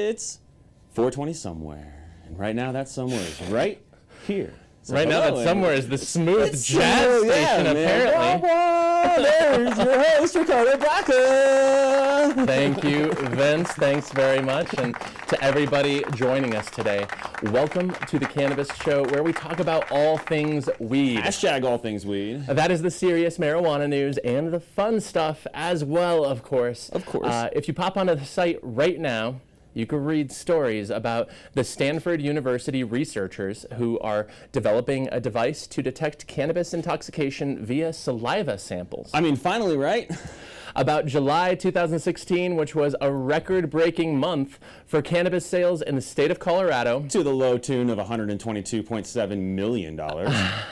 It's 4:20 somewhere, and right now that somewhere is right here. So right now that somewhere is the smooth jazz station, yeah, apparently. There's your host, Ricardo Baca. Thank you, Vince. Thanks very much. And to everybody joining us today, welcome to the Cannabis Show, where we talk about all things weed. Hashtag all things weed. That is the serious marijuana news and the fun stuff as well, of course. Of course. If you pop onto the site right now, you can read stories about the Stanford University researchers who are developing a device to detect cannabis intoxication via saliva samples. I mean, finally, right? About July 2016, which was a record-breaking month for cannabis sales in the state of Colorado. To the low tune of $122.7 million.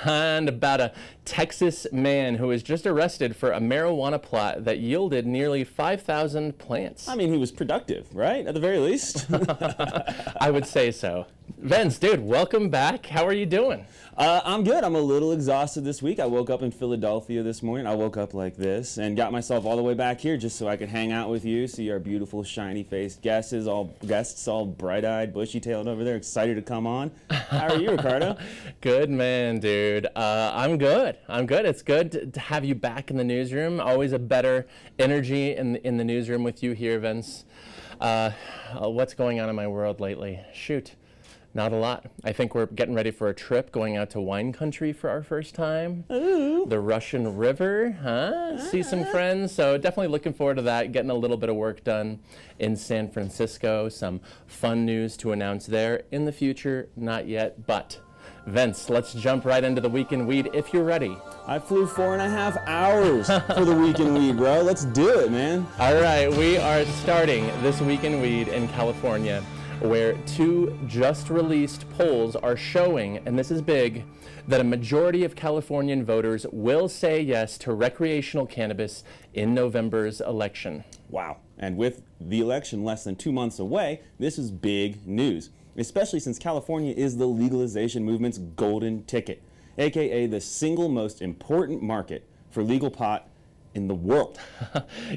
And about a Texas man who was just arrested for a marijuana plot that yielded nearly 5,000 plants. I mean, he was productive, right? At the very least. I would say so. Vince, dude, welcome back. How are you doing? I'm good. I'm a little exhausted this week. I woke up in Philadelphia this morning. I woke up like this and got myself all the way back here just so I could hang out with you, see our beautiful, shiny-faced guests, all bright-eyed, bushy-tailed over there, excited to come on. How are you, Ricardo? Good man, dude. I'm good. I'm good. It's good to have you back in the newsroom. Always a better energy in the newsroom with you here, Vince. What's going on in my world lately? Shoot. Not a lot. I think we're getting ready for a trip, going out to wine country for our first time. Ooh. The Russian River, huh? See some friends. So definitely looking forward to that, getting a little bit of work done in San Francisco. Some fun news to announce there in the future, not yet, but Vince, let's jump right into the Week in Weed if you're ready. I flew 4.5 hours for the Week in Weed, bro. Let's do it, man. All right, we are starting this Week in Weed in California, where two just-released polls are showing, and this is big, that a majority of Californian voters will say yes to recreational cannabis in November's election. Wow. And with the election less than 2 months away, this is big news, especially since California is the legalization movement's golden ticket, aka the single most important market for legal pot in the world.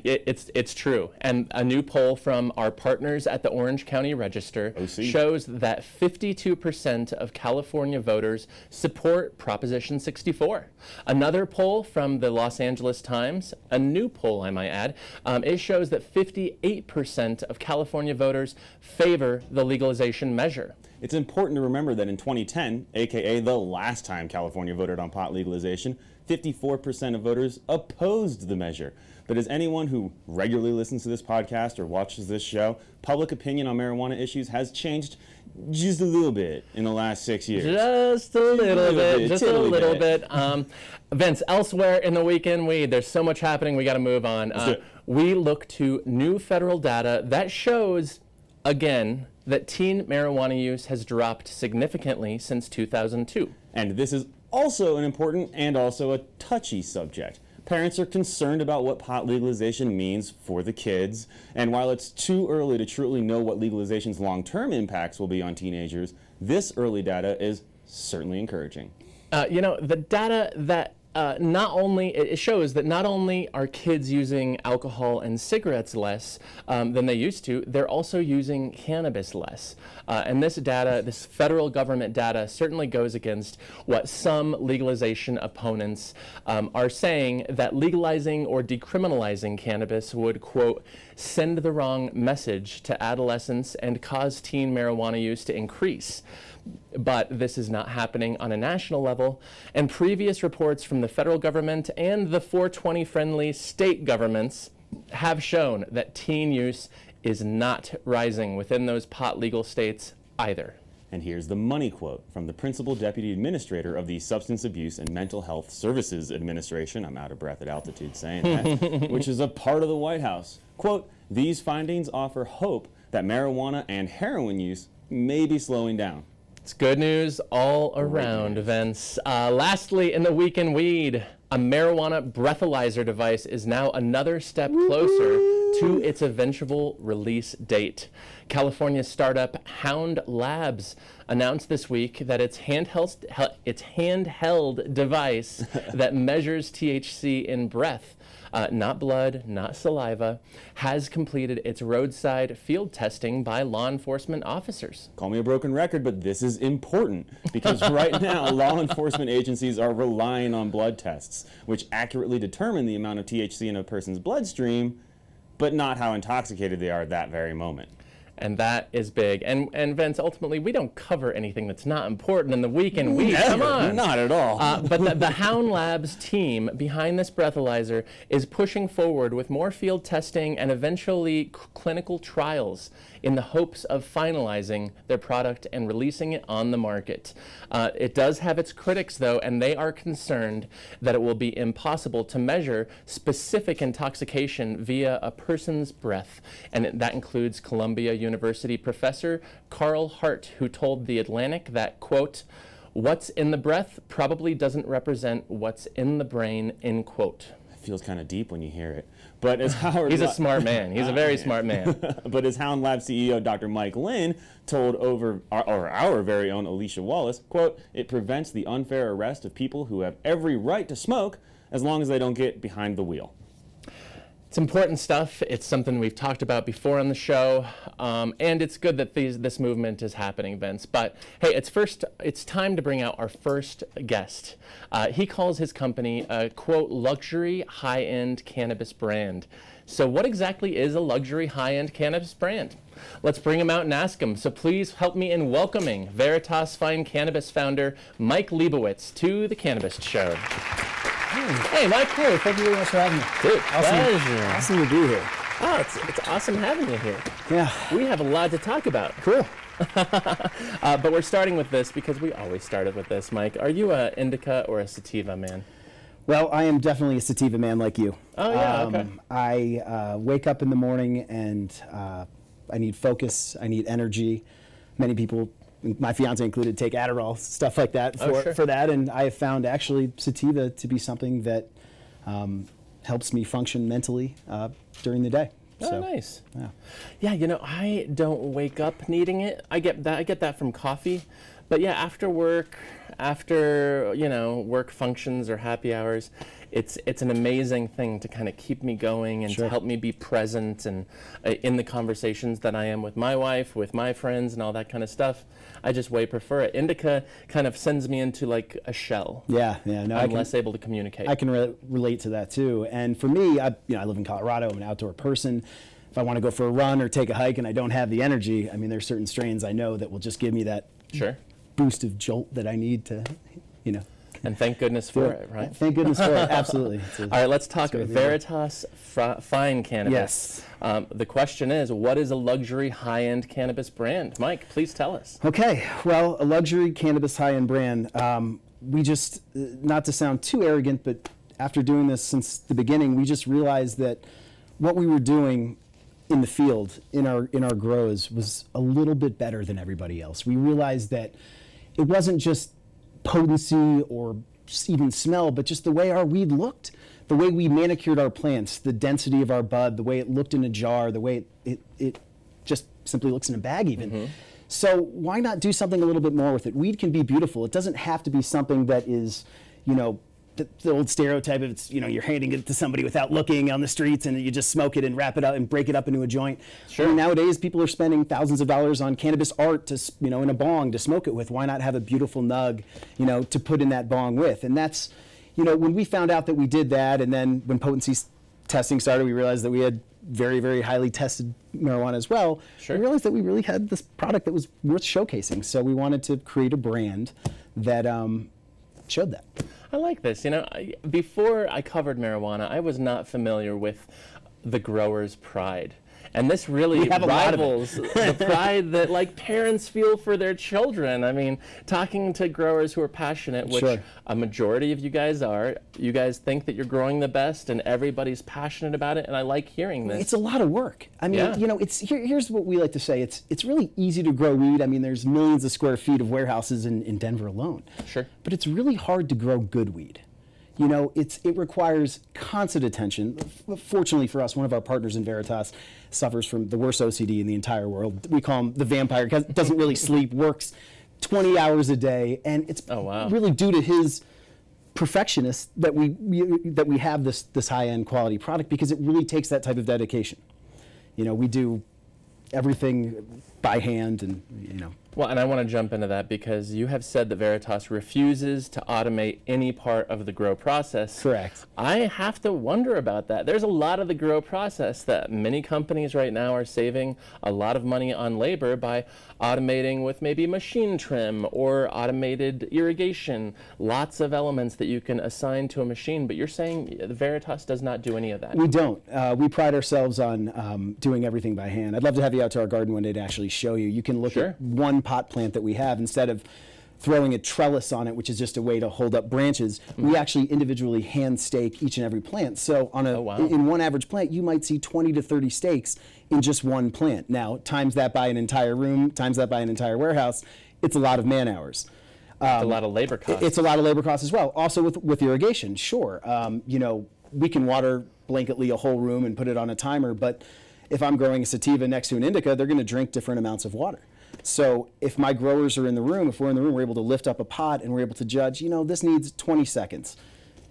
It's true. And a new poll from our partners at the Orange County Register shows that 52% of California voters support Proposition 64. Another poll from the Los Angeles Times, a new poll I might add, it shows that 58% of California voters favor the legalization measure. It's important to remember that in 2010, aka the last time California voted on pot legalization, 54% of voters opposed the measure. But as anyone who regularly listens to this podcast or watches this show, public opinion on marijuana issues has changed just a little bit in the last 6 years. Just a little bit. Vince, elsewhere in the Week in Weed, there's so much happening, we got to move on. We look to new federal data that shows, again, that teen marijuana use has dropped significantly since 2002. And this is also an important and also a touchy subject. Parents are concerned about what pot legalization means for the kids, and while it's too early to truly know what legalization's long-term impacts will be on teenagers, this early data is certainly encouraging. You know, the data that it shows that not only are kids using alcohol and cigarettes less than they used to, they're also using cannabis less. And this data, this federal government data, certainly goes against what some legalization opponents are saying, that legalizing or decriminalizing cannabis would, quote, send the wrong message to adolescents and cause teen marijuana use to increase. But this is not happening on a national level, and previous reports from the federal government and the 420-friendly state governments have shown that teen use is not rising within those pot legal states either. And here's the money quote from the Principal Deputy Administrator of the Substance Abuse and Mental Health Services Administration, I'm out of breath at altitude saying that, which is a part of the White House. Quote, "These findings offer hope that marijuana and heroin use may be slowing down." It's good news all around, Vince. Lastly, in the Week in Weed, a marijuana breathalyzer device is now another step closer to its eventual release date. California startup Hound Labs announced this week that its handheld device that measures THC in breath not blood, not saliva, has completed its roadside field testing by law enforcement officers. Call me a broken record, but this is important because right now law enforcement agencies are relying on blood tests, which accurately determine the amount of THC in a person's bloodstream, but not how intoxicated they are at that very moment. And that is big. And Vince, ultimately, we don't cover anything that's not important in the week and week. Never, Come on. not at all. But the Hound Labs team behind this breathalyzer is pushing forward with more field testing and eventually clinical trials in the hopes of finalizing their product and releasing it on the market. It does have its critics, though, and they are concerned that it will be impossible to measure specific intoxication via a person's breath. And that includes Columbia University professor Carl Hart, who told The Atlantic that, quote, "What's in the breath probably doesn't represent what's in the brain," end quote. It feels kind of deep when you hear it. But as Howard He's a smart man. He's a very smart man. But as Hound Lab CEO Dr. Mike Lynn told our very own Alicia Wallace, quote, "It prevents the unfair arrest of people who have every right to smoke as long as they don't get behind the wheel." It's important stuff. It's something we've talked about before on the show, and it's good that this movement is happening, Vince. But hey, it's time to bring out our first guest. He calls his company a, quote, luxury high-end cannabis brand. So what exactly is a luxury high-end cannabis brand? Let's bring him out and ask him. So please help me in welcoming Veritas Fine Cannabis founder Mike Leibowitz to the Cannabist Show. Hey, Mike. Hey, thank you very much for having me. Dude, Pleasure. Awesome to be here. Oh, it's awesome having you here. Yeah. We have a lot to talk about. Cool. But we're starting with this because we always started with this, Mike. Are you a indica or a sativa man? Well, I am definitely a sativa man like you. Oh, yeah, okay. I wake up in the morning and I need focus, I need energy. Many people, my fiance included, take Adderall, stuff like that for that, and I have found actually sativa to be something that helps me function mentally during the day. Oh, so, nice. Yeah. Yeah, you know, I don't wake up needing it. I get that from coffee, but yeah, after work, after work functions or happy hours, it's an amazing thing to kind of keep me going and to help me be present and in the conversations that I am with my wife, with my friends, and all that kind of stuff. I just way prefer it. Indica kind of sends me into like a shell. Yeah, yeah. No, I'm less able to communicate. I can relate to that too. And for me, I live in Colorado. I'm an outdoor person. If I want to go for a run or take a hike and I don't have the energy, I mean, there's certain strains I know that will just give me that boost of jolt that I need to, And thank goodness for it, right? Thank goodness for it, absolutely. All right, let's talk Veritas Fine Cannabis. Yes. The question is, what is a luxury high-end cannabis brand? Mike, please tell us. Okay, well, a luxury cannabis high-end brand. We just, not to sound too arrogant, but after doing this since the beginning, we just realized that what we were doing in the field, in our grows, was a little bit better than everybody else. We realized that it wasn't just potency or even smell, but just the way our weed looked, the way we manicured our plants, the density of our bud, the way it looked in a jar, the way it just simply looks in a bag even. Mm-hmm. So why not do something a little bit more with it? Weed can be beautiful. It doesn't have to be something that is, the old stereotype of it's, you're handing it to somebody without looking on the streets and you just smoke it and wrap it up and break it up into a joint. Sure. I mean, nowadays people are spending thousands of dollars on cannabis art to, in a bong to smoke it with. Why not have a beautiful nug, to put in that bong with? And that's, when we found out that we did that, and then when potency testing started, we realized that we had very, very highly tested marijuana as well. Sure. We realized that we really had this product that was worth showcasing. So we wanted to create a brand that showed that. I like this. Before I covered marijuana, I was not familiar with the grower's pride. And this really rivals the pride that parents feel for their children. I mean, talking to growers who are passionate, which a majority of you guys are, you guys think that you're growing the best and everybody's passionate about it, and I like hearing this. It's a lot of work. I mean, here's what we like to say. It's really easy to grow weed. I mean, there's millions of square feet of warehouses in Denver alone. Sure. But it's really hard to grow good weed. It requires constant attention. Fortunately for us, one of our partners in Veritas suffers from the worst OCD in the entire world. We call him the vampire because he doesn't really sleep, works 20 hours a day, and it's really due to his perfectionists that we have this high-end quality product, because it really takes that type of dedication. You know, we do everything by hand, and you know. Well, and I want to jump into that because you have said that Veritas refuses to automate any part of the grow process. Correct. I have to wonder about that. There's a lot of the grow process that many companies right now are saving a lot of money on labor by automating with maybe machine trim or automated irrigation. Lots of elements that you can assign to a machine, but you're saying Veritas does not do any of that. We don't. We pride ourselves on doing everything by hand. I'd love to have you out to our garden one day to actually show you. You can look at one pot plant that we have. Instead of throwing a trellis on it, which is just a way to hold up branches, we actually individually hand stake each and every plant. So on in one average plant, you might see 20 to 30 stakes in just one plant. Now, times that by an entire room, times that by an entire warehouse, it's a lot of man hours. It's a lot of labor costs. It's a lot of labor costs as well. Also with irrigation, sure. You know, we can water blanketly a whole room and put it on a timer, but if I'm growing a sativa next to an indica, they're going to drink different amounts of water. So if my growers are in the room, if we're in the room, we're able to lift up a pot and we're able to judge, you know, this needs 20 seconds.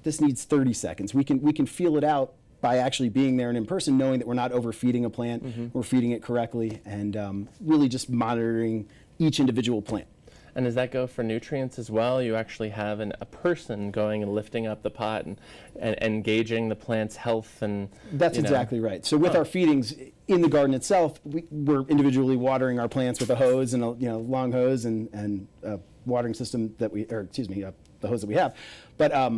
This needs 30 seconds. We can feel it out by actually being there and in person, knowing that we're not overfeeding a plant, we're feeding it correctly, and really just monitoring each individual plant. And does that go for nutrients as well? You actually have a person going and lifting up the pot and gauging the plant's health and. That's exactly right. So with our feedings in the garden itself, we're individually watering our plants with a hose and a long hose and a watering system that the hose that we have. But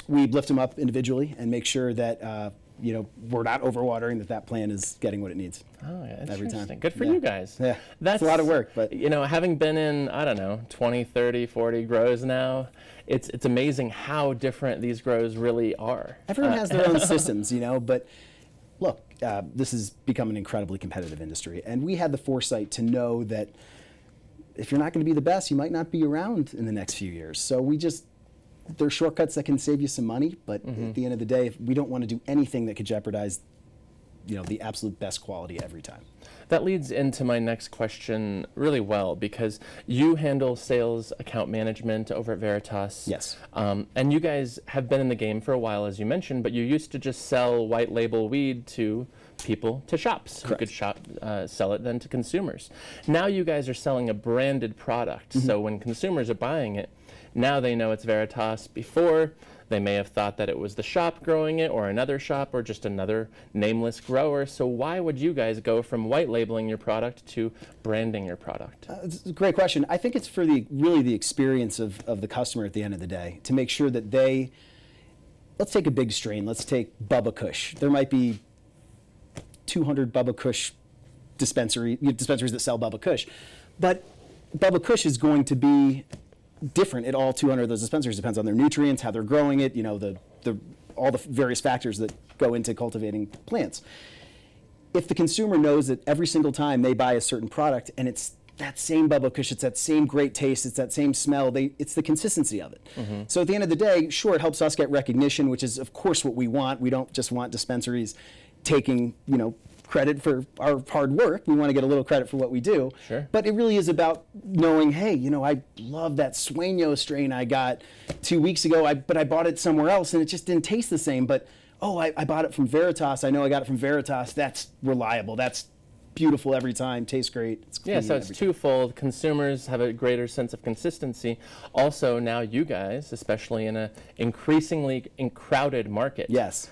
we lift them up individually and make sure that we're not overwatering, that plant is getting what it needs. Oh, yeah, every time. Good for you guys. Yeah, that's a lot of work. But having been in, I don't know, 20, 30, 40 grows now, it's amazing how different these grows really are. Everyone has their own systems, but look, this has become an incredibly competitive industry, and we had the foresight to know that if you're not going to be the best, you might not be around in the next few years. So there's shortcuts that can save you some money, but at the end of the day, we don't want to do anything that could jeopardize, the absolute best quality every time. That leads into my next question really well, because you handle sales account management over at Veritas. Yes. And you guys have been in the game for a while, as you mentioned, but you used to just sell white label weed to people, to shops. Correct. Who could sell it then to consumers. Now you guys are selling a branded product, so when consumers are buying it, now they know it's Veritas. Before, they may have thought that it was the shop growing it, or another shop, or just another nameless grower. So why would you guys go from white labeling your product to branding your product? It's a great question. I think it's for really the experience of the customer at the end of the day, to make sure that let's take a big strain. Let's take Bubba Kush. There might be 200 Bubba Kush dispensaries that sell Bubba Kush, but Bubba Kush is going to be different at all 200 of those dispensaries. Depends on their nutrients, how they're growing it, all the various factors that go into cultivating plants. If the consumer knows that every single time they buy a certain product and it's that same Bubba Kush, it's that same great taste, it's that same smell, it's the consistency of it. So at the end of the day, sure, it helps us get recognition, which is of course what we want. We don't just want dispensaries taking, credit for our hard work. We want to get a little credit for what we do. Sure. But it really is about knowing, hey, I love that Sueño strain I got 2 weeks ago, but I bought it somewhere else and it just didn't taste the same. But, I bought it from Veritas. I know I got it from Veritas. That's reliable. That's beautiful every time. Tastes great. It's clean. Yeah, so it's twofold. Consumers have a greater sense of consistency. Also, now you guys, especially in an increasingly crowded market, yes,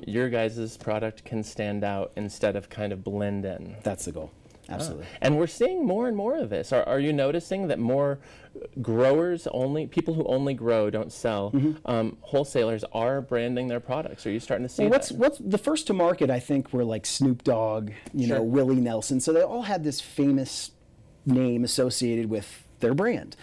your guys' product can stand out instead of kind of blend in. That's the goal. Absolutely. And we're seeing more and more of this. Are you noticing that more growers, people who only grow, don't sell, wholesalers are branding their products? Are you starting to see that? What's the first to market, I think, were like Snoop Dogg, Willie Nelson. So they all had this famous name associated with their brand.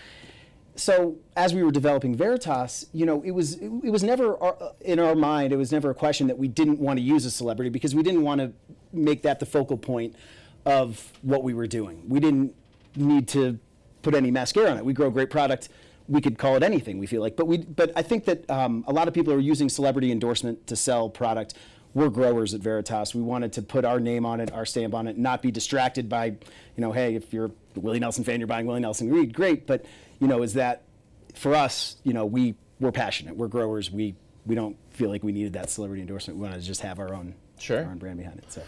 So as we were developing Veritas, it was never in our mind, it was never a question that we didn't want to use a celebrity, because we didn't want to make that the focal point of what we were doing. We didn't need to put any mascara on it. We grow great product. We could call it anything, we feel like. But I think that a lot of people are using celebrity endorsement to sell product. We're growers at Veritas. We wanted to put our name on it, our stamp on it, not be distracted by, hey, if you're a Willie Nelson fan, you're buying Willie Nelson weed, great. But, is that for us, we we're passionate. We're growers. We don't feel like we needed that celebrity endorsement. We want to just have our own brand behind it. So,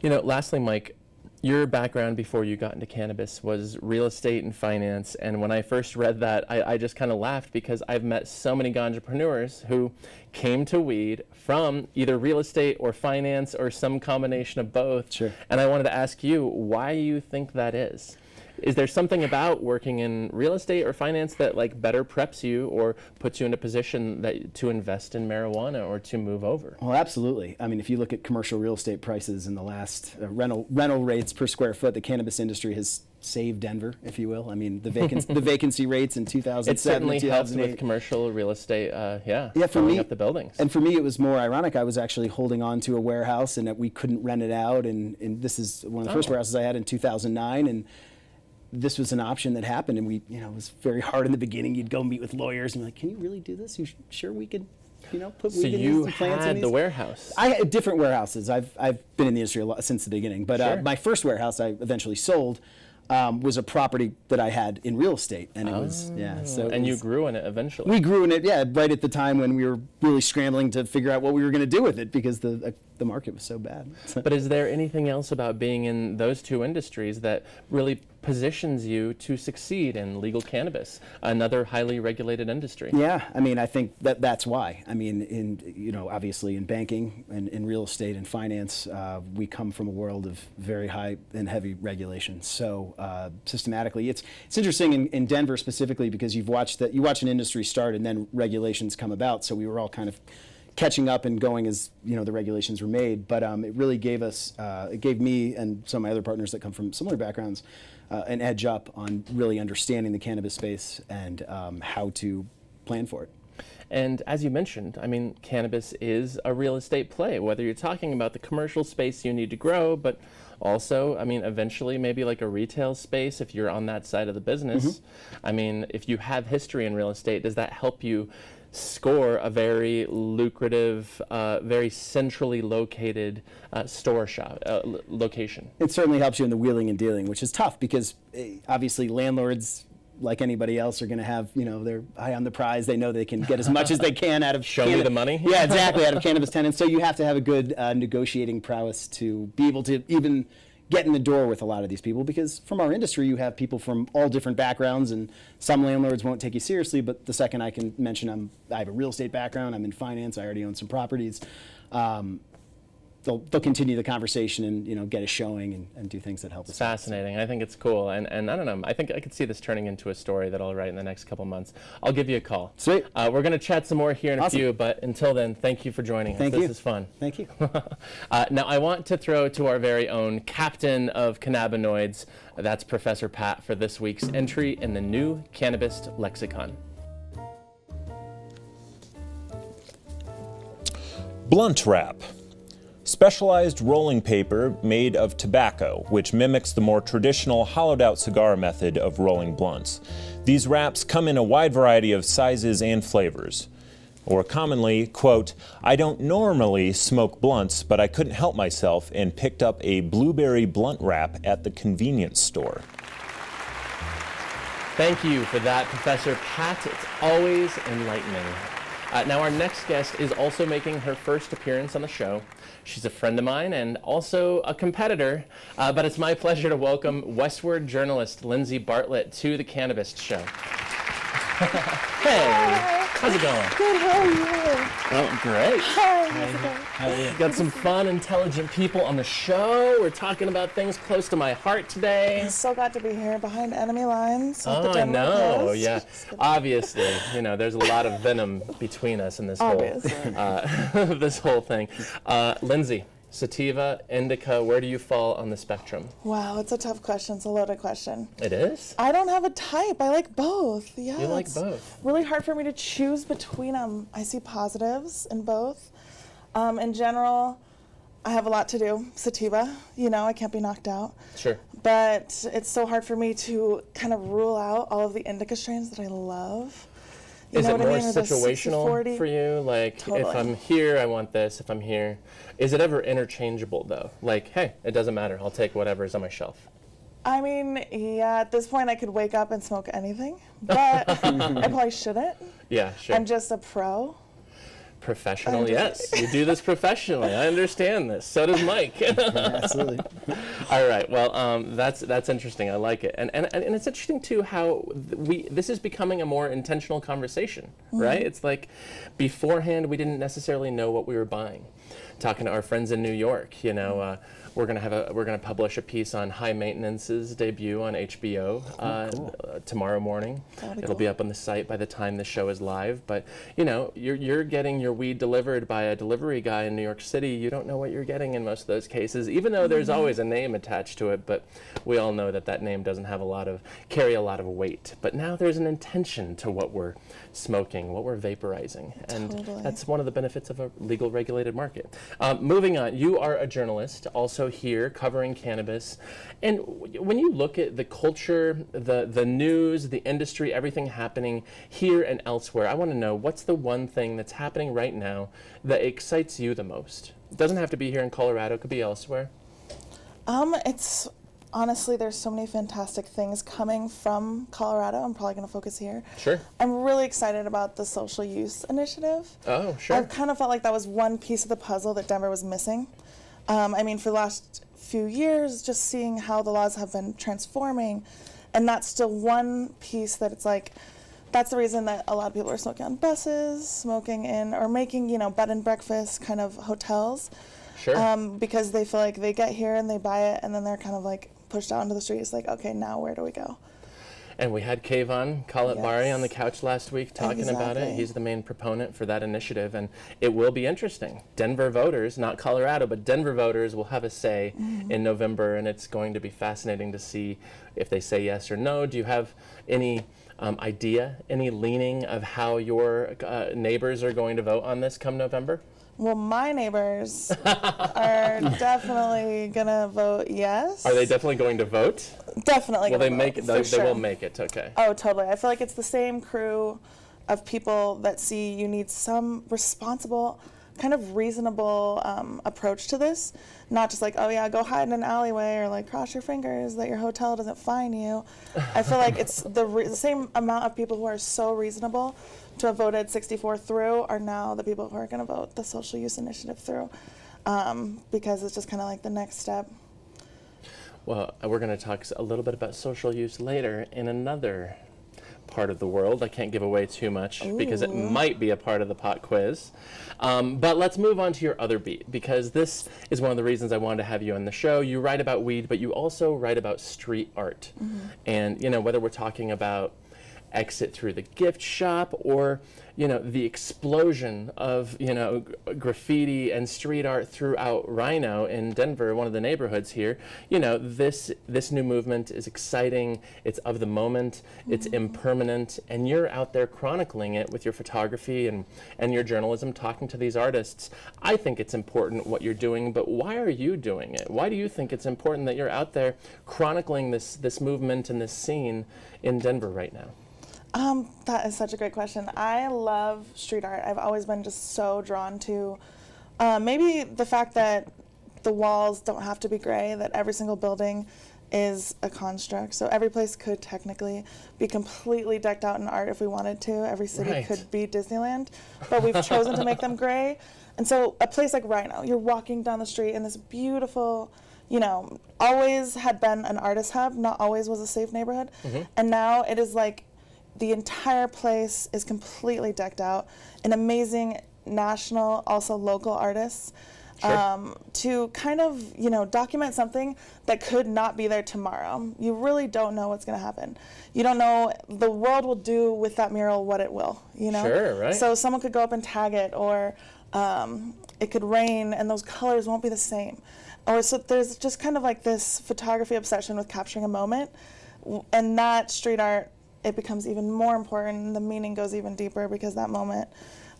you know, lastly, Mike, your background before you got into cannabis was real estate and finance, and when I first read that, I just kind of laughed because I've met so many ganjapreneurs who came to weed from either real estate or finance or some combination of both. Sure. And I wanted to ask you why you think that is. Is there something about working in real estate or finance that like better preps you or puts you in a position that to invest in marijuana or to move over? Well, absolutely. I mean, if you look at commercial real estate prices in the last rental rates per square foot, the cannabis industry has saved Denver, if you will. I mean, the vacancy rates in 2007, it certainly helped 2008. with commercial real estate. For filling me, up the buildings. And for me, it was more ironic. I was actually holding on to a warehouse, and that we couldn't rent it out. And this is one of the first warehouses I had in 2009, and this was an option that happened, and we, it was very hard in the beginning. You'd go meet with lawyers and be like, "Can you really do this? You sure we could, put weed in these plants in these?" So you had the warehouse. I had different warehouses. I've been in the industry a lot since the beginning, but my first warehouse I eventually sold was a property that I had in real estate, and it was So and you grew in it eventually. We grew in it, right at the time when we were really scrambling to figure out what we were going to do with it because the market was so bad. But is there anything else about being in those two industries that really positions you to succeed in legal cannabis, another highly regulated industry? Yeah, I mean, I think that's why. I mean, obviously in banking and in real estate and finance, we come from a world of very high and heavy regulation. So systematically, it's interesting in Denver specifically because you watch an industry start and then regulations come about. So we were all kind of catching up and going as the regulations were made. But it really gave me and some of my other partners that come from similar backgrounds an edge up on really understanding the cannabis space and how to plan for it. And as you mentioned, I mean, cannabis is a real estate play, whether you're talking about the commercial space you need to grow, but also, I mean, eventually maybe like a retail space if you're on that side of the business. Mm-hmm. I mean, if you have history in real estate, does that help you score a very lucrative, very centrally located store shop location? It certainly helps you in the wheeling and dealing, which is tough because obviously landlords, like anybody else, are going to have, they're eye on the prize. They know they can get as much as they can out of Show me the money. Yeah, exactly, out of cannabis tenants. So you have to have a good negotiating prowess to be able to even get in the door with a lot of these people, because from our industry you have people from all different backgrounds, and some landlords won't take you seriously, but the second I can mention I have a real estate background, I'm in finance, I already own some properties, they'll continue the conversation and get a showing and do things that help us. Fascinating. I think it's cool, and I don't know, I think I could see this turning into a story that I'll write in the next couple months. I'll give you a call. Sweet. We're going to chat some more here in Awesome. a few, but until then, thank you for joining us. Thank you. This is fun. Thank you. Now I want to throw to our very own captain of cannabinoids, that's Professor Pat, for this week's entry in the new Cannabis Lexicon. Blunt wrap. Specialized rolling paper made of tobacco, which mimics the more traditional hollowed-out cigar method of rolling blunts. These wraps come in a wide variety of sizes and flavors. Or commonly, quote, "I don't normally smoke blunts, but I couldn't help myself and picked up a blueberry blunt wrap at the convenience store." Thank you for that, Professor Pat. It's always enlightening. Now our next guest is also making her first appearance on the show. She's a friend of mine and also a competitor, but it's my pleasure to welcome Westword journalist Lindsey Bartlett to the Cannabist Show. Hey, how's it going? Good, how are you? Oh, great. Hi, how's it going? How are you? Got some fun, intelligent people on the show. We're talking about things close to my heart today. I'm so glad to be here behind enemy lines. Oh, I know, yeah. Obviously, there's a lot of venom between us in this this whole thing. Lindsey, sativa, indica, where do you fall on the spectrum? Wow, it's a tough question. It's a loaded question. It is? I don't have a type. I like both. Yeah. You like both? Really hard for me to choose between them. I see positives in both. In general, I have a lot to do. Sativa, I can't be knocked out. Sure. But it's so hard for me to kind of rule out all of the indica strains that I love. Is it more situational for you? Like, Totally. If I'm here, I want this. If I'm here. Is it ever interchangeable, though? Like, hey, it doesn't matter. I'll take whatever's on my shelf. I mean, yeah, at this point I could wake up and smoke anything, but I probably shouldn't. Yeah, sure. I'm just a pro. Professional, yes. You do this professionally. I understand this. So does Mike. Absolutely. All right. Well, that's interesting. I like it, and it's interesting too how this is becoming a more intentional conversation, right? It's like beforehand we didn't necessarily know what we were buying. Talking to our friends in New York, you know, we're gonna publish a piece on High Maintenance's debut on HBO tomorrow morning. It'll be up on the site by the time the show is live. But you know, you're getting your weed delivered by a delivery guy in New York City. You don't know what you're getting in most of those cases, even though there's always a name attached to it. But we all know that name doesn't have carry a lot of weight. But now there's an intention to what we're smoking, what we're vaporizing, and that's one of the benefits of a legal regulated market. Moving on, you are a journalist, also here covering cannabis, and when you look at the culture, the news, the industry, everything happening here and elsewhere, I want to know what's the one thing that's happening right now that excites you the most? It doesn't have to be here in Colorado, it could be elsewhere. It's honestly, there's so many fantastic things coming from Colorado. I'm probably going to focus here. Sure. I'm really excited about the social use initiative. Oh, sure. I've kind of felt like that was one piece of the puzzle that Denver was missing. I mean, for the last few years, just seeing how the laws have been transforming, and that's still one piece that it's like, that's the reason that a lot of people are smoking on buses, smoking in, or making, you know, bed and breakfast kind of hotels. Sure. Because they feel like they get here and they buy it, and then they're kind of like pushed out into the street. It's like, okay, now where do we go? And we had Kayvon Kalatbari Yes. on the couch last week talking about it. Exactly. He's the main proponent for that initiative, and it will be interesting. Denver voters, not Colorado, but Denver voters will have a say in November, and it's going to be fascinating to see if they say yes or no. Do you have any idea, any leaning of how your neighbors are going to vote on this come November? Well, my neighbors are definitely gonna vote yes. Are they definitely going to vote? Definitely. Will they gonna make vote, it? for They sure. will make it. Okay. Oh, totally. I feel like it's the same crew of people that see you need some responsible, kind of reasonable approach to this. Not just like, oh yeah, go hide in an alleyway, or like cross your fingers that your hotel doesn't fine you. I feel like it's the same amount of people who are so reasonable to have voted 64 through are now the people who are going to vote the social use initiative through, because it's just kind of like the next step. Well, we're going to talk a little bit about social use later in another part of the world. I can't give away too much because it might be a part of the pot quiz. But let's move on to your other beat, because this is one of the reasons I wanted to have you on the show. You write about weed, but you also write about street art. And, you know, whether we're talking about exit through the gift shop, or you know, the explosion of, you know, graffiti and street art throughout Rhino in Denver, one of the neighborhoods here. You know, this new movement is exciting, it's of the moment, it's impermanent, and you're out there chronicling it with your photography and your journalism, talking to these artists. I think it's important what you're doing, but why are you doing it? Why do you think it's important that you're out there chronicling this movement and this scene in Denver right now? That is such a great question. I love street art. I've always been just so drawn to maybe the fact that the walls don't have to be gray, that every single building is a construct. So every place could technically be completely decked out in art if we wanted to. Every city could be Disneyland, but we've chosen to make them gray. And so a place like Rhino, you're walking down the street in this beautiful, you know, always had been an artist hub, not always was a safe neighborhood. And now it is like the entire place is completely decked out. An amazing national, also local artists. To kind of, you know, document something that could not be there tomorrow. You really don't know what's going to happen. You don't know, the world will do with that mural what it will, you know? Sure, right. So someone could go up and tag it, or it could rain and those colors won't be the same. Or so there's just kind of like this photography obsession with capturing a moment, and that street art, it becomes even more important. The meaning goes even deeper because that moment,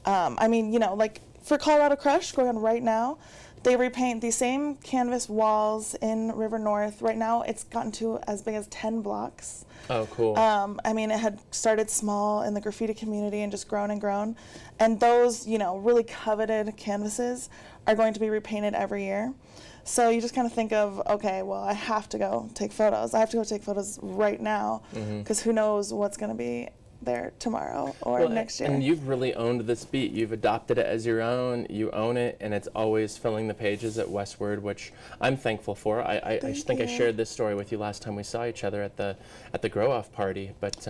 I mean, you know, like for Colorado Crush going on right now, they repaint the same canvas walls in River North. Right now it's gotten to as big as 10 blocks. Oh, cool. I mean, it had started small in the graffiti community and just grown and grown. And those, you know, really coveted canvases are going to be repainted every year. So you just kind of think of, okay, well, I have to go take photos. I have to go take photos right now, because who knows what's going to be there tomorrow or next year. And you've really owned this beat. You've adopted it as your own. You own it, and it's always filling the pages at Westword, which I'm thankful for. I think I shared this story with you last time we saw each other at the grow-off party, but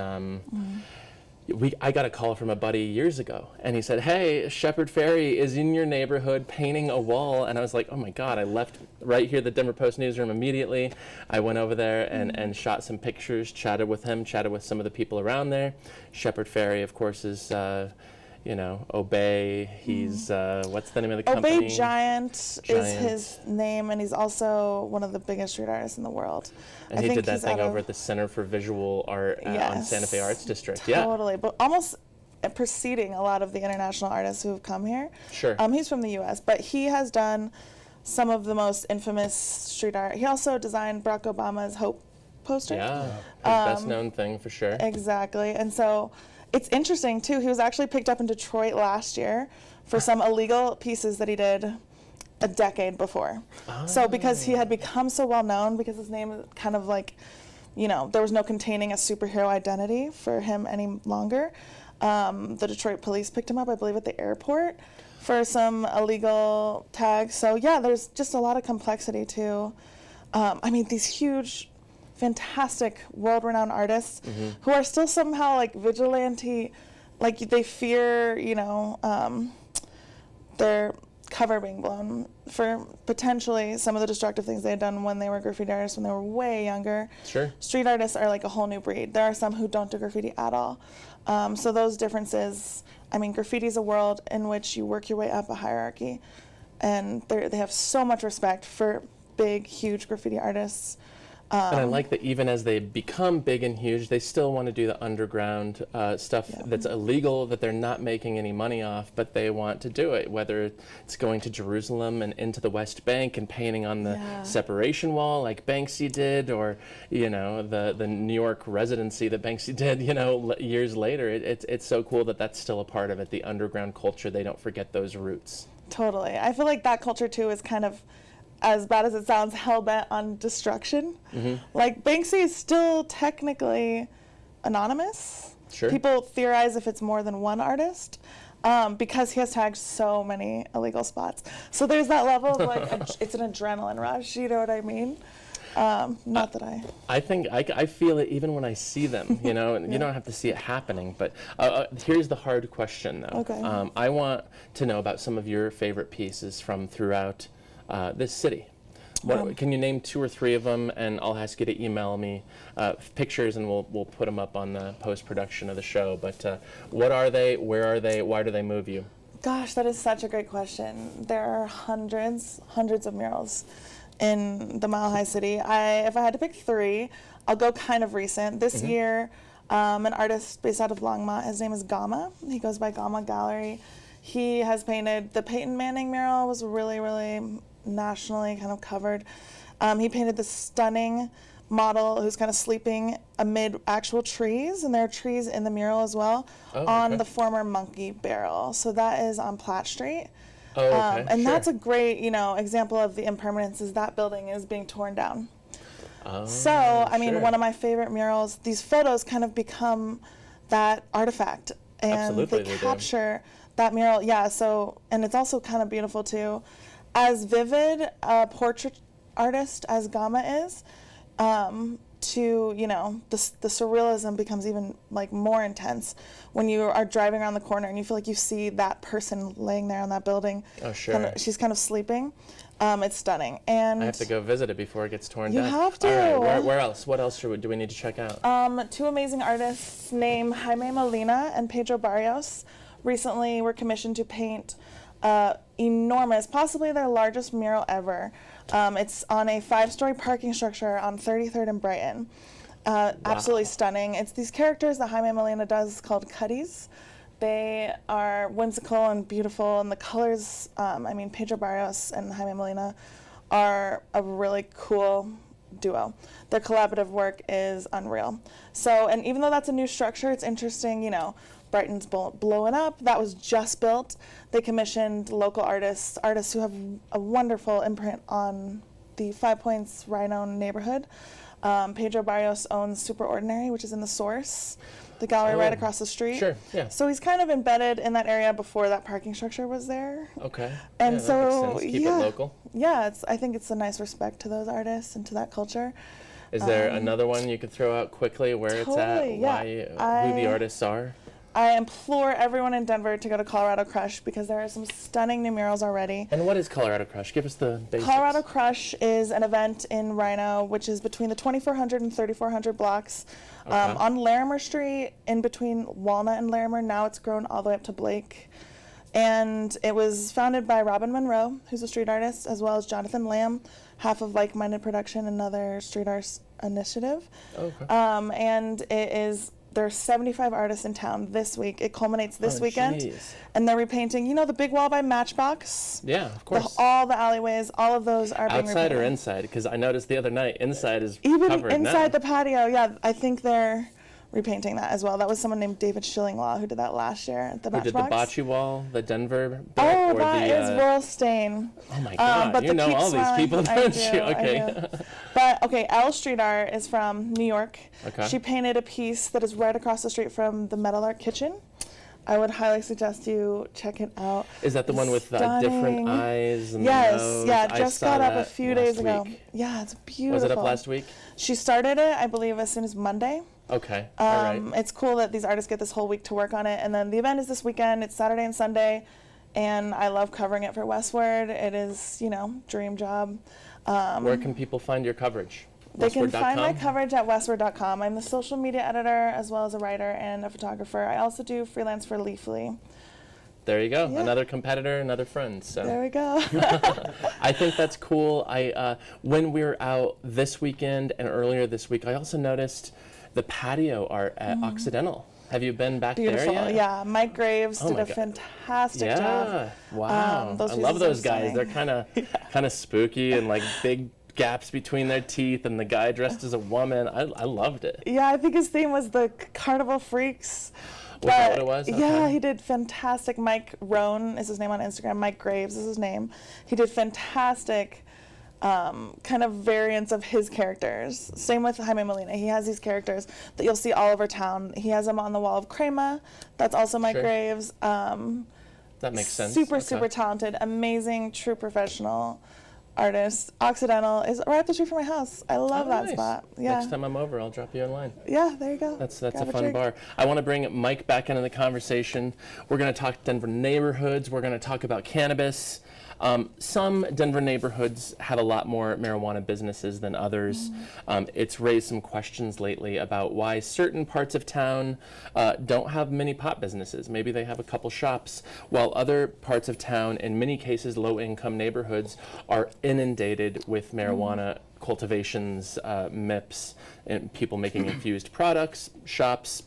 I got a call from a buddy years ago, and he said, hey, Shepherd Ferry is in your neighborhood painting a wall. And I was like, oh my God, I left right here the Denver Post newsroom immediately. I went over there and shot some pictures, chatted with him, chatted with some of the people around there. Shepherd Ferry, of course, is you know, Obey. He's, what's the name of the company? Obey Giant is his name, and he's also one of the biggest street artists in the world. And he did that thing over at the Center for Visual Art on Santa Fe Arts District. Totally, but almost preceding a lot of the international artists who have come here. Sure. He's from the U.S., but he has done some of the most infamous street art. He also designed Barack Obama's Hope poster. Yeah, his best known thing for sure. Exactly, and so it's interesting too. He was actually picked up in Detroit last year for some illegal pieces that he did a decade before. So because he had become so well known, because his name is kind of like, you know, there was no containing a superhero identity for him any longer. The Detroit police picked him up, I believe, at the airport for some illegal tags. So yeah, there's just a lot of complexity too. I mean, these huge, fantastic, world-renowned artists who are still somehow like vigilante, like they fear, you know, their cover being blown for potentially some of the destructive things they had done when they were graffiti artists when they were way younger. Sure. Street artists are like a whole new breed. There are some who don't do graffiti at all. So those differences, I mean, graffiti is a world in which you work your way up a hierarchy, and they have so much respect for big, huge graffiti artists. And I like that even as they become big and huge, they still want to do the underground stuff that's illegal, that they're not making any money off, but they want to do it, whether it's going to Jerusalem and into the West Bank and painting on the separation wall like Banksy did, or, you know, the New York residency that Banksy did, you know, years later. It's so cool that that's still a part of it, the underground culture. They don't forget those roots. Totally. I feel like that culture, too, is kind of, as bad as it sounds, hell-bent on destruction. Like, Banksy is still technically anonymous. Sure. People theorize if it's more than one artist, because he has tagged so many illegal spots. So there's that level of, like, it's an adrenaline rush, you know what I mean? Not that I think I feel it even when I see them, you know, and you don't have to see it happening, but here's the hard question, though. Okay. I want to know about some of your favorite pieces from throughout this city. Can you name 2 or 3 of them, and I'll ask you to email me pictures, and we'll put them up on the post-production of the show. But what are they? Where are they? Why do they move you? Gosh, that is such a great question. There are hundreds of murals in the Mile High City. If I had to pick 3, I'll go kind of recent. This year, an artist based out of Longmont, his name is Gamma. He goes by Gamma Gallery. He has painted the Peyton Manning mural, was really nationally kind of covered. He painted this stunning model who's kind of sleeping amid actual trees, and there are trees in the mural as well, on the former Monkey Barrel. So that is on Platt Street. And that's a great, you know, example of the impermanence, is that building is being torn down. So, I mean, one of my favorite murals, these photos kind of become that artifact, and they capture that mural. Yeah, so, and it's also kind of beautiful too. As vivid a portrait artist as Gamma is, to, you know, the surrealism becomes even like more intense when you are driving around the corner and you feel like you see that person laying there on that building. Oh, sure. She's kind of sleeping. It's stunning. And I have to go visit it before it gets torn down. You have to. All right, where else? What else do we need to check out? 2 amazing artists named Jaime Molina and Pedro Barrios recently were commissioned to paint enormous, possibly their largest mural ever. It's on a 5-story parking structure on 33rd and Brighton. Absolutely stunning. It's these characters that Jaime Molina does called Cuddies. They are whimsical and beautiful, and the colors, I mean, Pedro Barrios and Jaime Molina are a really cool duo. Their collaborative work is unreal. So, and even though that's a new structure, it's interesting, you know, Brighton's blowing up. That was just built. They commissioned local artists who have a wonderful imprint on the 5 Points Rhino neighborhood. Pedro Barrios owns Super Ordinary, which is in the Source, the gallery right across the street. Sure, yeah. So he's kind of embedded in that area before that parking structure was there. Okay. And yeah, so, that makes sense. Keep it local. Yeah, I think it's a nice respect to those artists and to that culture. Is there another one you could throw out quickly where it's at, who the artists are? I implore everyone in Denver to go to Colorado Crush because there are some stunning new murals already. And what is Colorado Crush? Give us the basics. Colorado Crush is an event in Rhino, which is between the 2400 and 3400 blocks on Larimer Street, in between Walnut and Larimer. Now it's grown all the way up to Blake. And it was founded by Robin Monroe, who's a street artist, as well as Jonathan Lamb, half of Like Minded Production, another street art initiative. Okay. And there's 75 artists in town this week. It culminates this weekend. And they're repainting, you know, the big wall by Matchbox? Yeah, of course. All the alleyways, all of those are being outside repainted. Or inside? Because I noticed the other night, inside is even covered inside now. the patio, yeah. I think they're repainting that as well. That was someone named David Schillinglaw who did that last year at the Matchbox. Who did the bocce wall, the Denver bit, Oh, or that the, is Royal Stain. Oh my God, but you know all these people, don't you? Okay. I do. But, okay, Elle Street Art is from New York. Okay. She painted a piece that is right across the street from the Metal Art Kitchen. I would highly suggest you check it out. Is that the one with different eyes and yes, the nose? yeah, it just got up a few days ago. Week. Yeah, it's beautiful. Was it up last week? She started it, I believe, as soon as Monday. Okay, all right. It's cool that these artists get this whole week to work on it. And then the event is this weekend. It's Saturday and Sunday. And I love covering it for Westword. It is, you know, dream job. Where can people find your coverage? They can find my Westword.com? coverage at westword.com. I'm the social media editor as well as a writer and a photographer. I also do freelance for Leafly. There you go. Yeah. Another competitor, another friend. So There we go. I think that's cool. When we were out this weekend and earlier this week, I also noticed the patio art at Occidental. Have you been back Beautiful. there yet? Yeah, Mike Graves did my a God. fantastic Yeah. job. Wow. Those I love pieces are those guys. They're stunning. kind of spooky and like big gaps between their teeth, and the guy dressed as a woman. I loved it. Yeah, I think his theme was the Carnival Freaks. Was that what it was? Yeah, Okay. he did fantastic. Mike Roan is his name on Instagram. Mike Graves is his name. He did fantastic kind of variants of his characters. Same with Jaime Molina. He has these characters that you'll see all over town. He has them on the wall of Crema. That's also Mike Sure. Graves. That makes sense. Super, Okay. super talented, amazing, true professional artist. Occidental is right up the street from my house. I love that nice. spot. Yeah. Next time I'm over, I'll drop you a line. Yeah, there you go. That's Grab a fun drink. bar. I want to bring Mike back into the conversation. We're going to talk Denver neighborhoods. We're going to talk about cannabis. Some Denver neighborhoods have a lot more marijuana businesses than others. It's raised some questions lately about why certain parts of town don't have many pot businesses. Maybe they have a couple shops, while other parts of town, in many cases low-income neighborhoods, are inundated with marijuana cultivations, MIPS, and people making infused products, shops.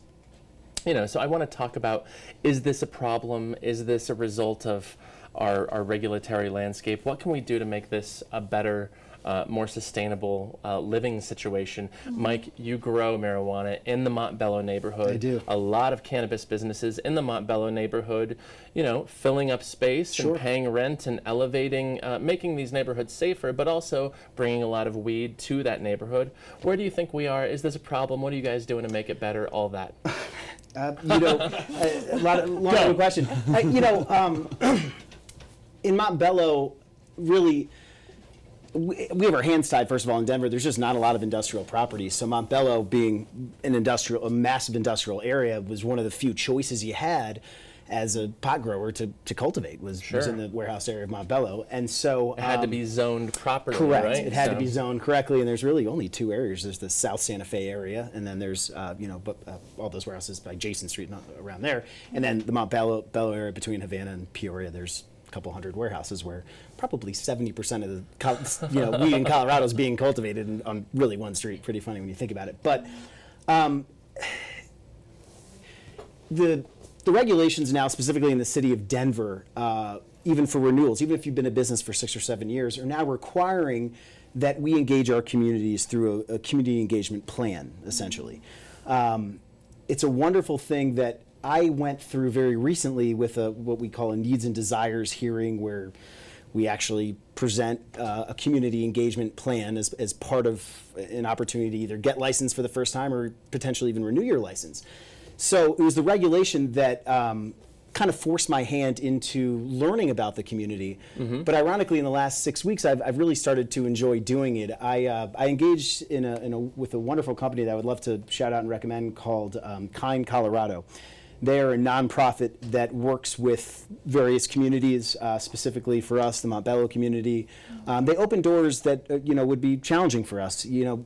You know, so I want to talk about, is this a problem? Is this a result of our regulatory landscape? What can we do to make this a better, more sustainable living situation? Mike, you grow marijuana in the Montbello neighborhood. I do. A lot of cannabis businesses in the Montbello neighborhood, you know, filling up space Sure. and paying rent and elevating, making these neighborhoods safer, but also bringing a lot of weed to that neighborhood. Where do you think we are? Is this a problem? What are you guys doing to make it better? All that. You know, a long question. You know, in Montbello, really, we have our hands tied, first of all, in Denver. There's just not a lot of industrial property. So Montbello, being a massive industrial area, was one of the few choices you had as a pot grower to cultivate, was in the warehouse area of Montbello. And so It had to be zoned properly, correct. right? It had to be zoned correctly, and there's really only two areas. There's the South Santa Fe area, and then there's all those warehouses by Jason Street and around there, and then the Montbello area between Havana and Peoria. There's a couple hundred warehouses where probably 70% of the weed in Colorado is being cultivated on really one street. Pretty funny when you think about it, but the regulations now, specifically in the city of Denver, even for renewals, even if you've been in business for 6 or 7 years, are now requiring that we engage our communities through a community engagement plan, essentially. It's a wonderful thing that I went through very recently with what we call a needs and desires hearing, where we actually present a community engagement plan as part of an opportunity to either get licensed for the first time or potentially even renew your license. So it was the regulation that kind of forced my hand into learning about the community. But ironically, in the last 6 weeks, I've really started to enjoy doing it. I engaged with a wonderful company that I would love to shout out and recommend called Kind Colorado. They are a nonprofit that works with various communities, specifically for us, the Montbello community. They open doors that would be challenging for us. In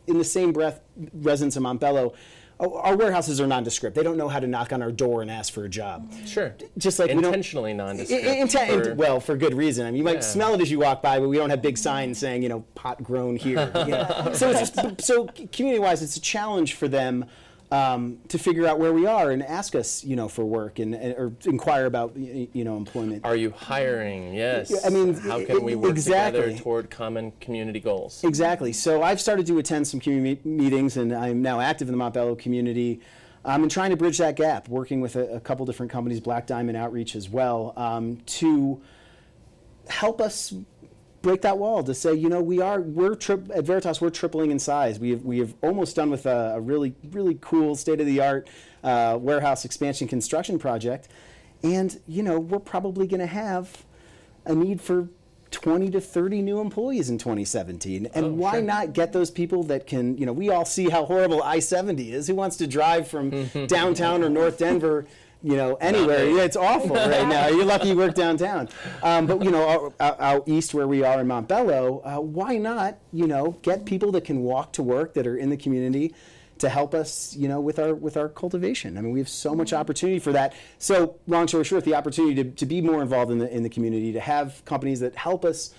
the same breath, residents of Montbello, our warehouses are nondescript. They don't know how to knock on our door and ask for a job. Sure. Just like intentionally nondescript. Well, for good reason. I mean, you might smell it as you walk by, but we don't have big signs saying, pot grown here. So community-wise, it's a challenge for them to figure out where we are and ask us, for work or inquire about, employment. Are you hiring? Yes. I mean, how can we work together toward common community goals? Exactly. So I've started to attend some community meetings, and I'm now active in the Montbello community. And trying to bridge that gap, working with a couple different companies, Black Diamond Outreach as well, to help us break that wall, to say, at Veritas, we're tripling in size. We have almost done with a really, really cool state-of-the-art warehouse expansion construction project. And, we're probably going to have a need for 20 to 30 new employees in 2017. And why not get those people that can, we all see how horrible I-70 is. Who wants to drive from downtown or North Denver anywhere? Yeah, it's awful right now. You're lucky you work downtown. But, out east where we are in Montbello, why not, get people that can walk to work, that are in the community, to help us, with our cultivation. I mean, we have so much opportunity for that. So, long story short, the opportunity to be more involved in the community, to have companies that help us,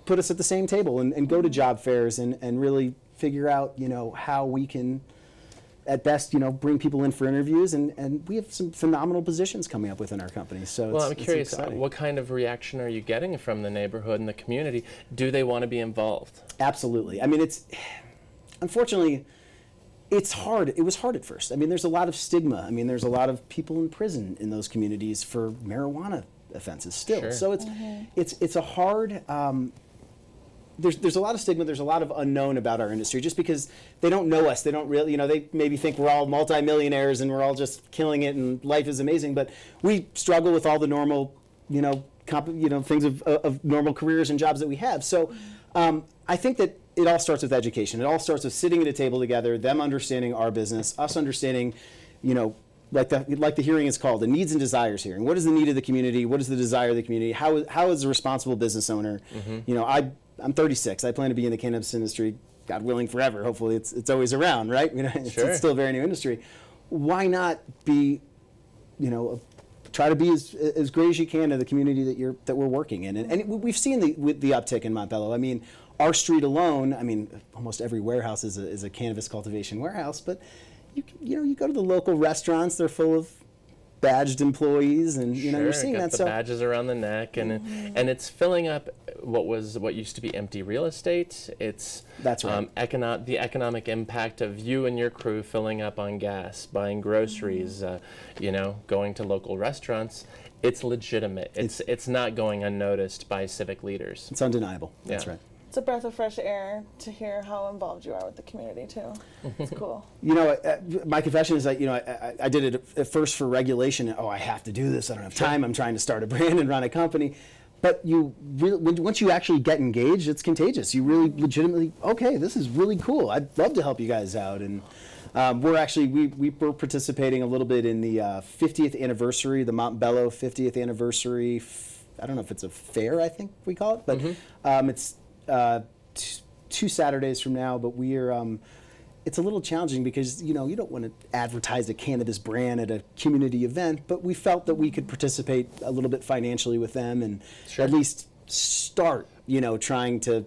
put us at the same table and go to job fairs and really figure out, how we can, at best, bring people in for interviews, and we have some phenomenal positions coming up within our company. So I'm curious, what kind of reaction are you getting from the neighborhood and the community? Do they want to be involved? Absolutely. I mean, unfortunately, it's hard. It was hard at first. I mean, there's a lot of stigma. I mean, there's a lot of people in prison in those communities for marijuana offenses still. Sure. So it's a hard. There's a lot of stigma. There's a lot of unknown about our industry, just because they don't know us. They don't really, they maybe think we're all multimillionaires and we're all just killing it and life is amazing. But we struggle with all the normal, things of normal careers and jobs that we have. So I think that it all starts with education. It all starts with sitting at a table together, them understanding our business, us understanding, like the hearing is called, the needs and desires hearing. What is the need of the community? What is the desire of the community? How is a responsible business owner? I'm 36. I plan to be in the cannabis industry, God willing, forever. Hopefully, it's always around, right? It's still a very new industry. Why not be, try to be as great as you can to the community that we're working in, and we've seen the uptick in Montbello. I mean, our street alone. I mean, almost every warehouse is a cannabis cultivation warehouse, but you go to the local restaurants, they're full of badged employees, and you're seeing got that. The badges around the neck, and it's filling up what used to be empty real estate. That's right. The economic impact of you and your crew filling up on gas, buying groceries, going to local restaurants. It's legitimate. It's not going unnoticed by civic leaders. It's undeniable. That's right. It's a breath of fresh air to hear how involved you are with the community, too. It's cool. My confession is that, I did it at first for regulation. Oh, I have to do this. I don't have time. I'm trying to start a brand and run a company. But once you actually get engaged, it's contagious. You really legitimately, okay, this is really cool. I'd love to help you guys out. And we're participating a little bit in the 50th anniversary, the Montbello 50th anniversary. I don't know if it's a fair, I think we call it, but it's 2 Saturdays from now. But it's a little challenging because you don't want to advertise a cannabis brand at a community event, but we felt that we could participate a little bit financially with them and at least start trying to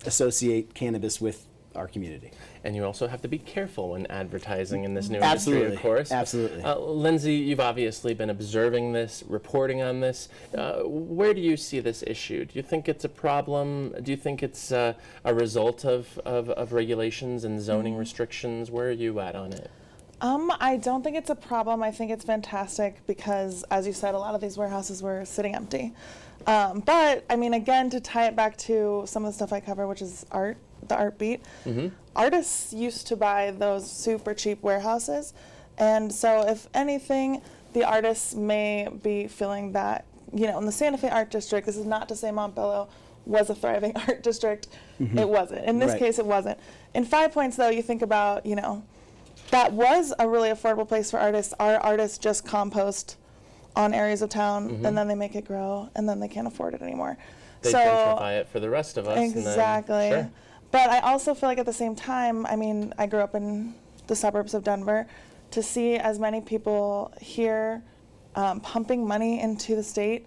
associate cannabis with our community. And you also have to be careful when advertising in this new industry, of course. Absolutely. Lindsey, you've obviously been observing this, reporting on this. Where do you see this issue? Do you think it's a problem? Do you think it's a result of regulations and zoning restrictions? Where are you at on it? I don't think it's a problem. I think it's fantastic because, as you said, a lot of these warehouses were sitting empty. But, I mean, again, to tie it back to some of the stuff I cover, which is art, the art beat, artists used to buy those super cheap warehouses. And so, if anything, the artists may be feeling that, you know, in the Santa Fe Art District, this is not to say Montbello was a thriving art district. It wasn't. In this case, it wasn't. In 5 Points, though, you think about, you know, that was a really affordable place for artists. Our artists just compost on areas of town, and then they make it grow, and then they can't afford it anymore. They gentrify it for the rest of us. Exactly. And then, sure. But I also feel like at the same time, I mean, I grew up in the suburbs of Denver. To see as many people here pumping money into the state,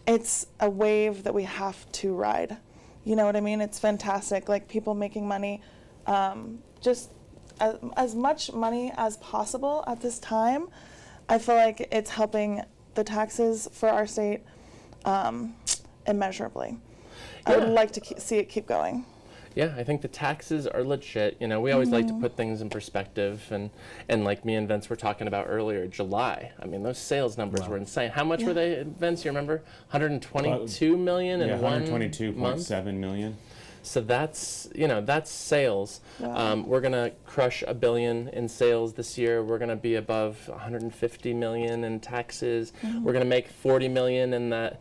it's a wave that we have to ride. You know what I mean? It's fantastic. Like, people making money, just as much money as possible at this time. I feel like it's helping the taxes for our state immeasurably. I would like to see it keep going. Yeah, I think the taxes are legit. You know, we always like to put things in perspective, and like me and Vince were talking about earlier, July. I mean, those sales numbers were insane. How much were they, Vince? You remember? 122 million in 1 month? 122.7 million. So that's, you know, that's sales. Wow. We're going to crush $1 billion in sales this year. We're going to be above 150 million in taxes. We're going to make 40 million in that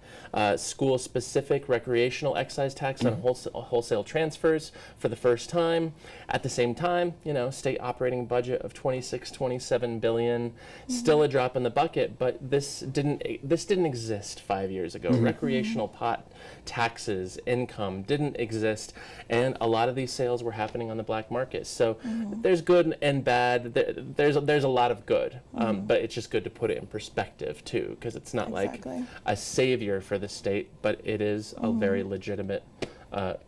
school-specific recreational excise tax on wholesale transfers for the first time. At the same time, you know, state operating budget of 27 billion, still a drop in the bucket, but this didn't exist 5 years ago. Recreational pot taxes, income didn't exist, and a lot of these sales were happening on the black market. So there's good and bad. There's a lot of good, but it's just good to put it in perspective too, because it's not like a savior for the state, but it is a very legitimate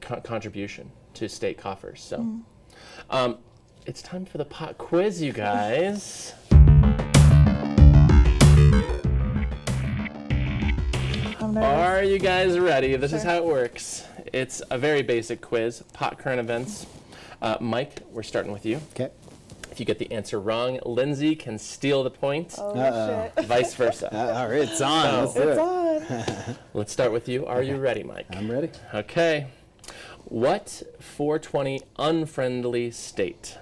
contribution to state coffers. So it's time for the pot quiz, you guys. Are you guys ready? This is how it works. It's a very basic quiz, pot current events. Mike, we're starting with you. Okay. If you get the answer wrong, Lindsay can steal the point. Oh, shit. Vice versa. All right, it's on. Let's do it. It's on. Let's start with you. Are you ready, Mike? I'm ready. Okay. What 420 unfriendly state?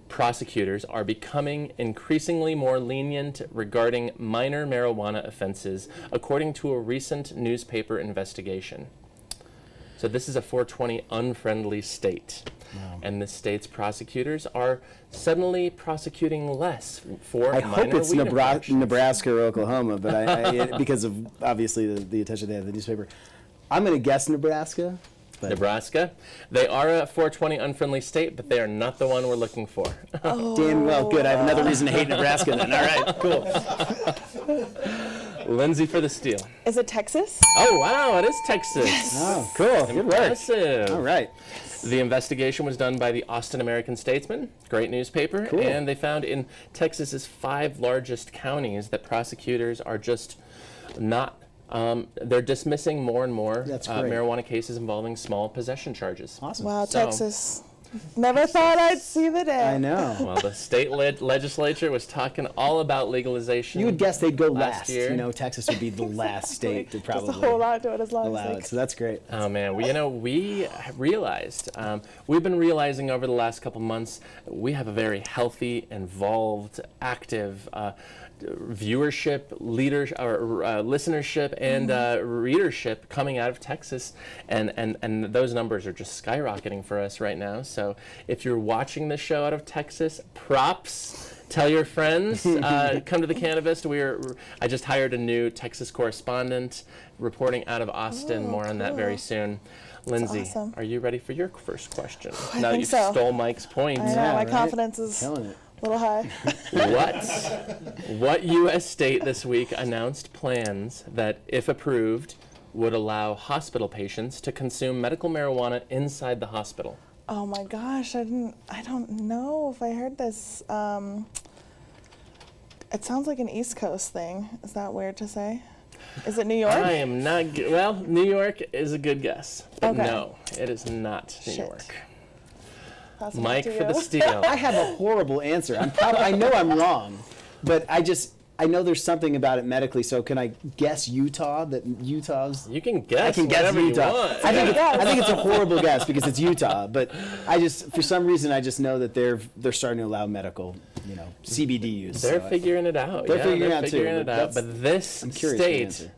Prosecutors are becoming increasingly more lenient regarding minor marijuana offenses, according to a recent newspaper investigation. So this is a 420 unfriendly state. Wow. And the state's prosecutors are suddenly prosecuting less for I minor hope it's weed infractions. Nebraska or Oklahoma, but I because of obviously the attention they have to the newspaper. I'm going to guess Nebraska. But Nebraska. They are a 420 unfriendly state, but they are not the one we're looking for. Damn well, good. I have another reason to hate Nebraska then. All right, cool. Lindsay for the steal. Is it Texas? Oh, wow, it is Texas. Oh, cool. Good work. Impressive. All right. The investigation was done by the Austin American-Statesman, great newspaper, Cool. and they found in Texas's 5 largest counties that prosecutors are just not they're dismissing more and more marijuana cases involving small possession charges. Awesome. Wow, So- Texas. Never thought I'd see the day. I know. Well, the state legislature was talking all about legalization. You would guess they'd go last last. year. You know, Texas would be the last state to probably Just hold on to it as long allow as it. So that's great. Oh man, we realized, we've been realizing over the last couple months, we have a very healthy, involved, active viewership, listenership, and readership coming out of Texas, and those numbers are just skyrocketing for us right now. So if you're watching this show out of Texas, props. Tell your friends, come to the Cannabist. I just hired a new Texas correspondent reporting out of Austin. More on that very soon. Lindsay, awesome. are you ready for your first question? I Now that think you've so. stole Mike's point. I know, Yeah, my right? confidence is a Killing it. little high. What U.S. state this week announced plans that, if approved, would allow hospital patients to consume medical marijuana inside the hospital? Oh my gosh, I don't know if I heard this. It sounds like an East Coast thing. Is that weird to say? Is it New York? I am not, well, New York is a good guess, but Okay. no, it is not New Shit. York. pass it Mike on to for the you. steal. I have a horrible answer. I know I'm wrong, but I know there's something about it medically. So can I guess Utah? That Utah's. You can guess. I can guess whatever Utah. You want. I think it's a horrible guess because it's Utah. But for some reason I just know that they're starting to allow medical, CBD use. They're figuring it out. They're figuring it out. But this I'm curious for the state, answer.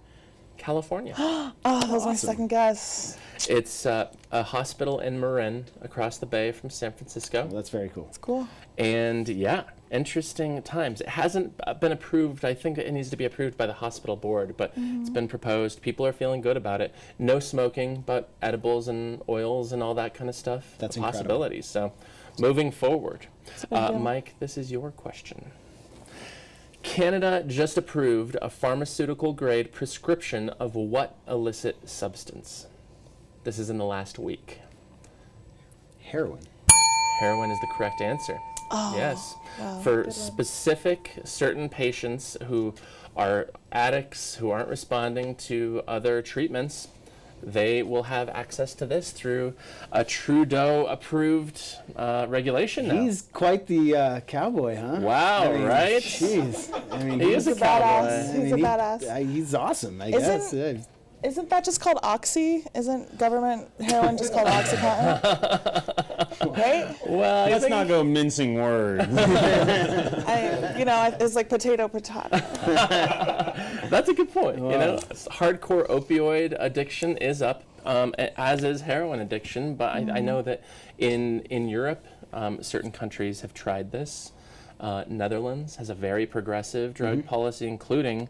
California. Oh, that was my second guess. It's a hospital in Marin, across the bay from San Francisco. Well, that's very cool. Cool. And yeah, interesting times. It hasn't been approved. I think it needs to be approved by the hospital board, but it's been proposed. People are feeling good about it. No smoking, but edibles and oils and all that kind of stuff. That's possibilities. So moving forward. a big deal. Mike, this is your question. Canada just approved a pharmaceutical grade prescription of what illicit substance? This is in the last week. Heroin. Heroin is the correct answer. Oh, yes. wow, For good one. specific certain patients who are addicts who aren't responding to other treatments, they will have access to this through a Trudeau-approved regulation now. He's quite the cowboy, huh? Wow, right? Jeez. I mean, He is He's a a cowboy. badass. He's a badass. He's awesome, I Isn't- guess. Isn't that just called Oxy? Isn't government heroin just called Oxycontin? Right? Well, Let's not go mincing words. It's like potato. that's a good point. Hardcore opioid addiction is up, as is heroin addiction. But I know that in Europe, certain countries have tried this. Netherlands has a very progressive drug policy, including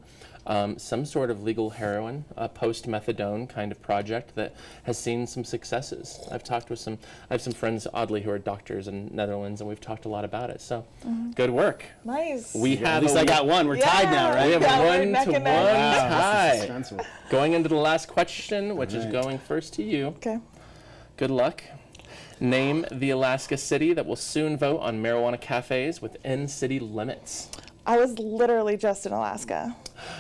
some sort of legal heroin, a post-methadone kind of project that has seen some successes. I have some friends, oddly, who are doctors in Netherlands, and we've talked a lot about it. So, good work. Nice. We have At least I got one. We're tied now, right? We have Yeah, a we're neck 1-1 and neck. Wow, tie. this is suspenseful. Going into the last question, which is going first to you. Okay. Good luck. Name the Alaska city that will soon vote on marijuana cafes within city limits. I was literally just in Alaska.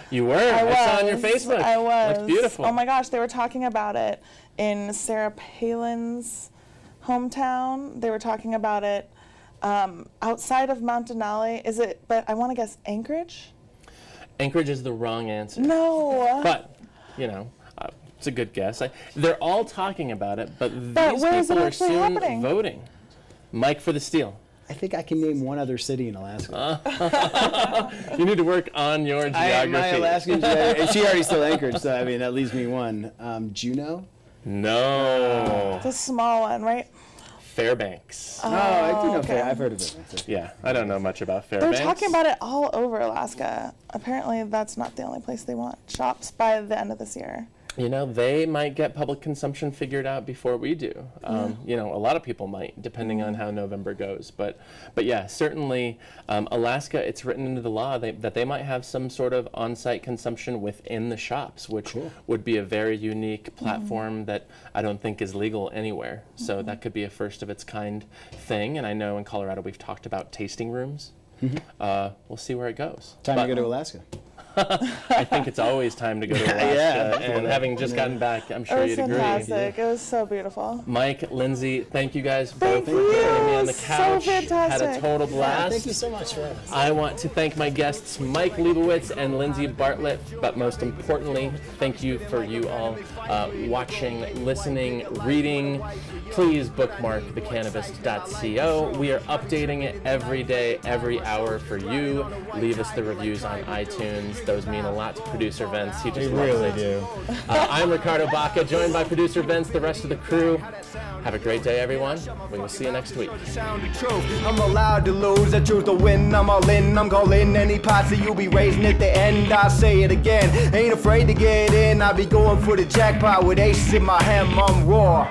You were. I saw on your Facebook. I was. Looks beautiful. Oh my gosh, they were talking about it in Sarah Palin's hometown. They were talking about it outside of Mount Denali. Is it? But I want to guess Anchorage. Anchorage is the wrong answer. No. But, it's a good guess. They're all talking about it, but these where is it people are actually soon happening? voting. Mike for the steal. I think I can name one other city in Alaska. You need to work on your geography. My Alaskan geography. And she already still anchored, so that leaves me one. Juneau? No. It's a small one, right? Fairbanks. Oh, I do know. okay. I've heard of it. Yeah, I don't know much about They're Fairbanks. talking about it all over Alaska. Apparently, that's not the only place they want shops by the end of this year. They might get public consumption figured out before we do. A lot of people might, depending on how November goes. But yeah, certainly Alaska, it's written into the law that they might have some sort of on-site consumption within the shops, which would be a very unique platform that I don't think is legal anywhere. So that could be a first of its kind thing. And I know in Colorado we've talked about tasting rooms. We'll see where it goes. Time to go to Alaska. I think it's always time to go to Alaska. Yeah, and having just gotten back, I'm sure It was you'd agree. fantastic. It was so beautiful. Mike, Lindsey, thank you guys both Thank for joining me you. on the So couch. Had a fantastic. total blast. Thank you so much for having us. I want to thank my guests, Mike Leibowitz and Lindsey Bartlett, but most importantly, thank you for you all watching, listening, reading. Please bookmark thecannabist.co. We are updating it every day, every hour for you. Leave us the reviews on iTunes. Those mean a lot to producer Vince. He just loves it. do. I'm Ricardo Baca, joined by producer Vince, the rest of the crew. Have a great day, everyone. We will see you next week. I'm allowed to lose, I choose to win, I'm all in, I'm calling any posse you'll be raising at the end, I say it again, ain't afraid to get in, I be going for the jackpot with aces in my hand, I'm raw.